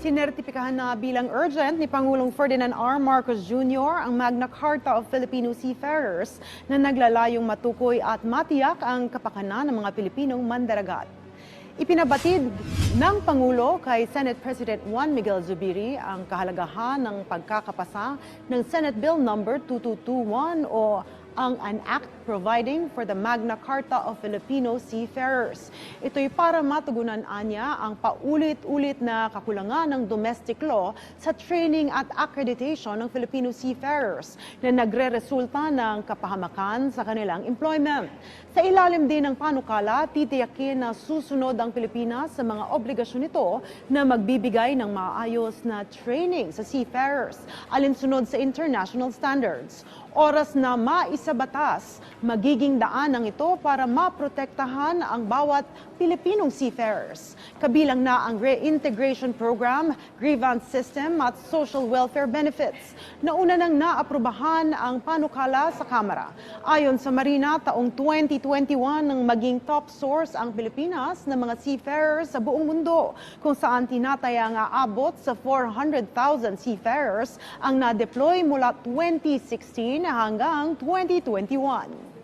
Sinertipikahan na bilang urgent ni Pangulong Ferdinand R. Marcos Jr. ang Magna Carta of Filipino Seafarers na naglalayong matukoy at matiyak ang kapakanan ng mga Pilipinong mandaragat. Ipinabatid ng Pangulo kay Senate President Juan Miguel Zubiri ang kahalagahan ng pagkakapasa ng Senate Bill No. 2221 o an act providing for the Magna Carta of Filipino Seafarers. Ito'y para matugunan niya ang paulit-ulit na kakulangan ng domestic law sa training at accreditation ng Filipino seafarers na nagre-resulta ng kapahamakan sa kanilang employment. Sa ilalim din ng panukala, titiyakin na susunod ang Pilipinas sa mga obligasyon nito na magbibigay ng maayos na training sa seafarers alinsunod sa international standards. Oras na maisabatas, magiging daanan ito para maprotektahan ang bawat Pilipinong seafarers. Kabilang na ang reintegration program, grievance system at social welfare benefits. Nauna nang naaprubahan ang panukala sa Kamara. Ayon sa Marina, taong 2021 nang maging top source ang Pilipinas ng mga seafarers sa buong mundo, kung saan tinataya nga abot sa 400,000 seafarers ang na-deploy mula 2016 hanggang 2021.